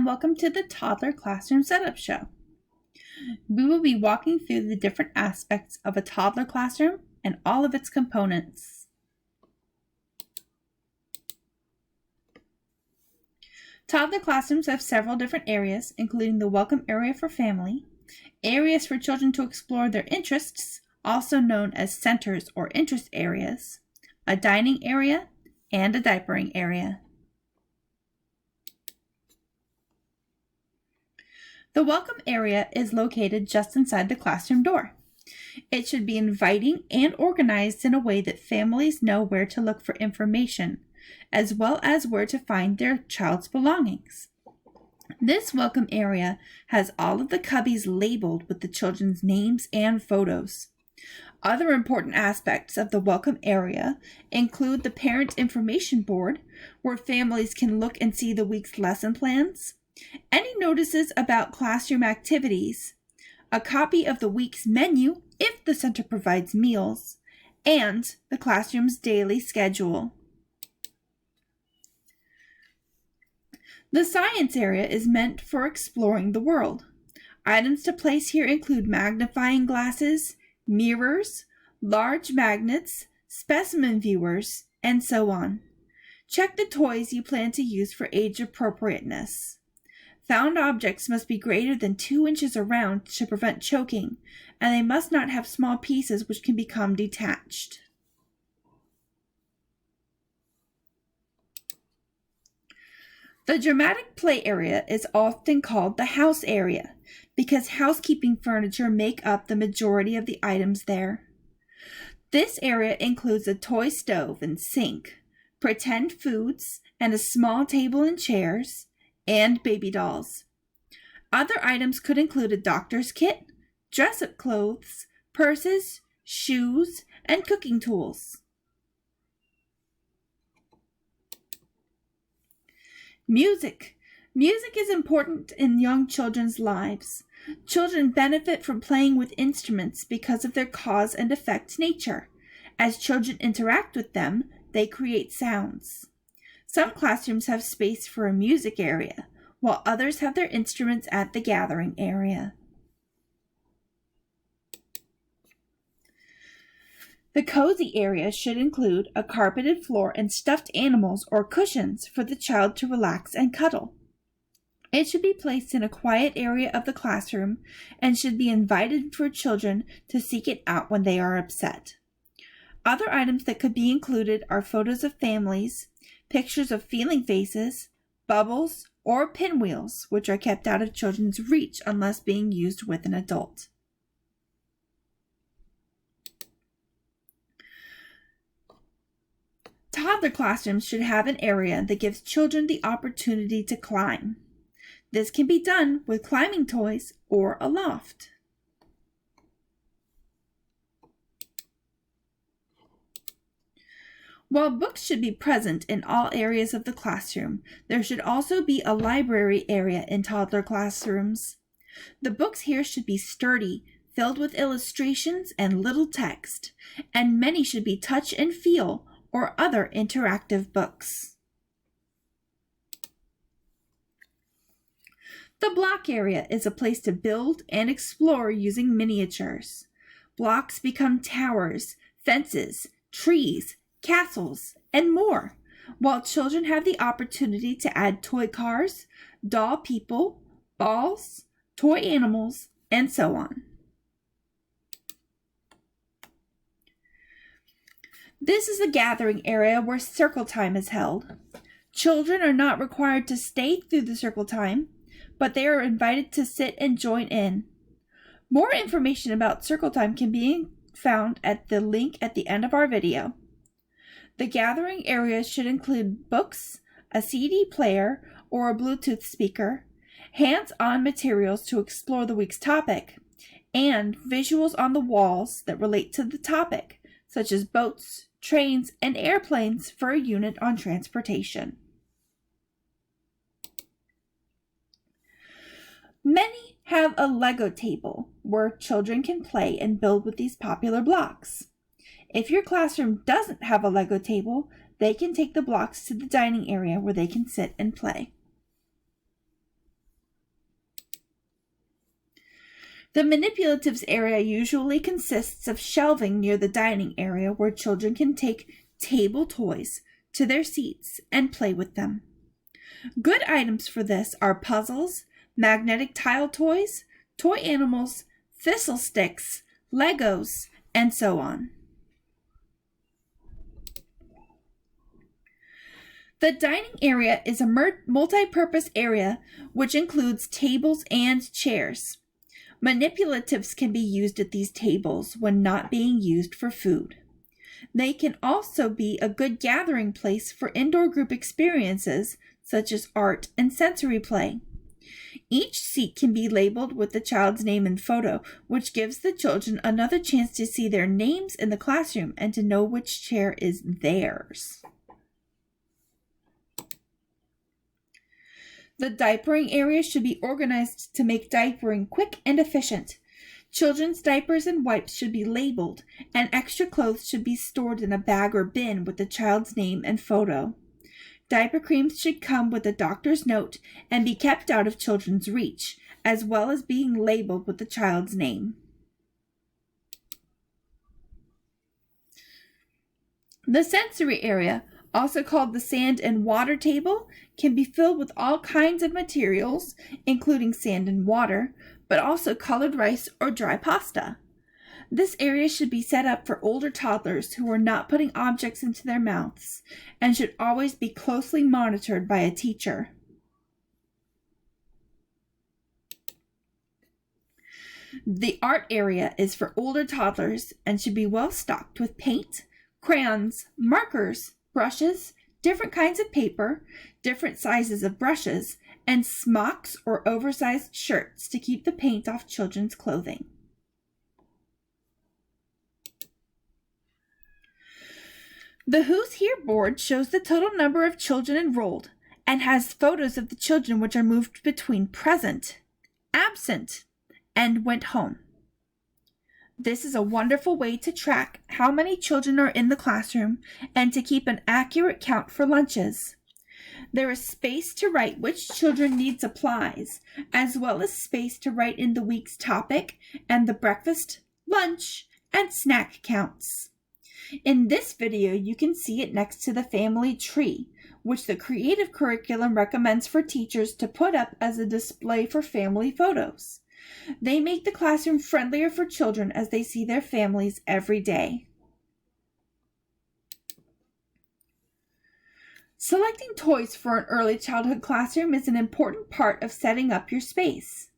and welcome to the Toddler Classroom Setup Show. We will be walking through the different aspects of a toddler classroom and all of its components. Toddler classrooms have several different areas, including the welcome area for family, areas for children to explore their interests, also known as centers or interest areas, a dining area, and a diapering area. The welcome area is located just inside the classroom door. It should be inviting and organized in a way that families know where to look for information, as well as where to find their child's belongings. This welcome area has all of the cubbies labeled with the children's names and photos. Other important aspects of the welcome area include the parent information board, where families can look and see the week's lesson plans, any notices about classroom activities, a copy of the week's menu if the center provides meals, and the classroom's daily schedule. The science area is meant for exploring the world. Items to place here include magnifying glasses, mirrors, large magnets, specimen viewers, and so on. Check the toys you plan to use for age appropriateness. Found objects must be greater than 2 inches around to prevent choking, and they must not have small pieces which can become detached. The dramatic play area is often called the house area because housekeeping furniture make up the majority of the items there. This area includes a toy stove and sink, pretend foods, and a small table and chairs, and baby dolls. Other items could include a doctor's kit, dress-up clothes, purses, shoes, and cooking tools. Music. Music is important in young children's lives. Children benefit from playing with instruments because of their cause and effect nature. As children interact with them, they create sounds. Some classrooms have space for a music area, while others have their instruments at the gathering area. The cozy area should include a carpeted floor and stuffed animals or cushions for the child to relax and cuddle. It should be placed in a quiet area of the classroom and should be invited for children to seek it out when they are upset. Other items that could be included are photos of families, pictures of feeling faces, bubbles, or pinwheels, which are kept out of children's reach unless being used with an adult. Toddler classrooms should have an area that gives children the opportunity to climb. This can be done with climbing toys or a loft. While books should be present in all areas of the classroom, there should also be a library area in toddler classrooms. The books here should be sturdy, filled with illustrations and little text, and many should be touch and feel or other interactive books. The block area is a place to build and explore using miniatures. Blocks become towers, fences, trees, castles, and more, while children have the opportunity to add toy cars, doll people, balls, toy animals, and so on. This is a gathering area where circle time is held. Children are not required to stay through the circle time, but they are invited to sit and join in. More information about circle time can be found at the link at the end of our video. The gathering areas should include books, a CD player or a Bluetooth speaker, hands-on materials to explore the week's topic, and visuals on the walls that relate to the topic, such as boats, trains, and airplanes for a unit on transportation. Many have a Lego table where children can play and build with these popular blocks. If your classroom doesn't have a Lego table, they can take the blocks to the dining area where they can sit and play. The manipulatives area usually consists of shelving near the dining area where children can take table toys to their seats and play with them. Good items for this are puzzles, magnetic tile toys, toy animals, thistle sticks, Legos, and so on. The dining area is a multi-purpose area which includes tables and chairs. Manipulatives can be used at these tables when not being used for food. They can also be a good gathering place for indoor group experiences such as art and sensory play. Each seat can be labeled with the child's name and photo, which gives the children another chance to see their names in the classroom and to know which chair is theirs. The diapering area should be organized to make diapering quick and efficient. Children's diapers and wipes should be labeled, and extra clothes should be stored in a bag or bin with the child's name and photo. Diaper creams should come with a doctor's note and be kept out of children's reach, as well as being labeled with the child's name. The sensory area, also called the sand and water table, can be filled with all kinds of materials, including sand and water, but also colored rice or dry pasta. This area should be set up for older toddlers who are not putting objects into their mouths and should always be closely monitored by a teacher. The art area is for older toddlers and should be well stocked with paint, crayons, markers, brushes, different kinds of paper, different sizes of brushes, and smocks or oversized shirts to keep the paint off children's clothing. The Who's Here board shows the total number of children enrolled and has photos of the children which are moved between present, absent, and went home. This is a wonderful way to track how many children are in the classroom and to keep an accurate count for lunches. There is space to write which children need supplies, as well as space to write in the week's topic and the breakfast, lunch, and snack counts. In this video, you can see it next to the family tree, which the creative curriculum recommends for teachers to put up as a display for family photos. They make the classroom friendlier for children as they see their families every day. Selecting toys for an early childhood classroom is an important part of setting up your space.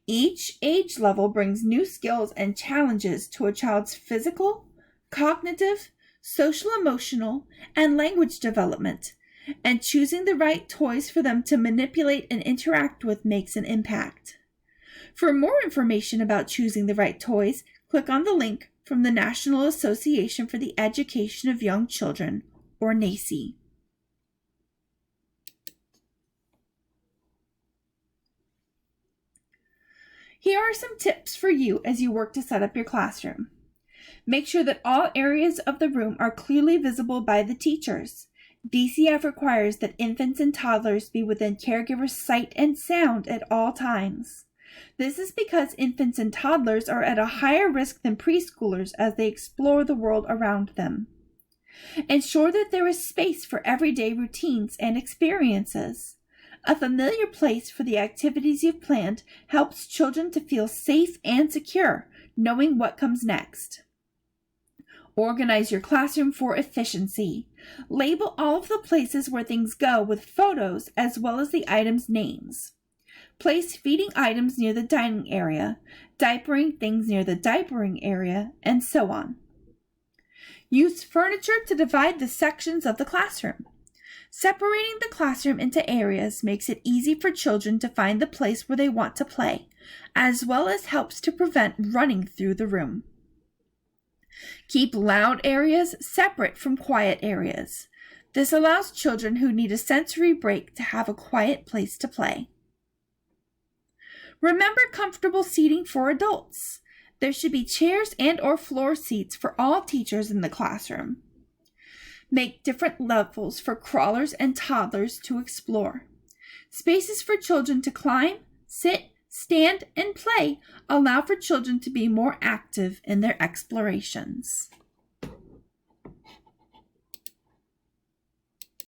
Each age level brings new skills and challenges to a child's physical, cognitive, social-emotional, and language development, and choosing the right toys for them to manipulate and interact with makes an impact. For more information about choosing the right toys, click on the link from the National Association for the Education of Young Children, or NAEYC. Here are some tips for you as you work to set up your classroom. Make sure that all areas of the room are clearly visible by the teachers. DCF requires that infants and toddlers be within caregivers' sight and sound at all times. This is because infants and toddlers are at a higher risk than preschoolers as they explore the world around them. Ensure that there is space for everyday routines and experiences. A familiar place for the activities you've planned helps children to feel safe and secure, knowing what comes next. Organize your classroom for efficiency. Label all of the places where things go with photos as well as the items' names. Place feeding items near the dining area, diapering things near the diapering area, and so on. Use furniture to divide the sections of the classroom. Separating the classroom into areas makes it easy for children to find the place where they want to play, as well as helps to prevent running through the room. Keep loud areas separate from quiet areas. This allows children who need a sensory break to have a quiet place to play. Remember comfortable seating for adults. There should be chairs and/or floor seats for all teachers in the classroom. Make different levels for crawlers and toddlers to explore. Spaces for children to climb, sit, stand, and play allow for children to be more active in their explorations.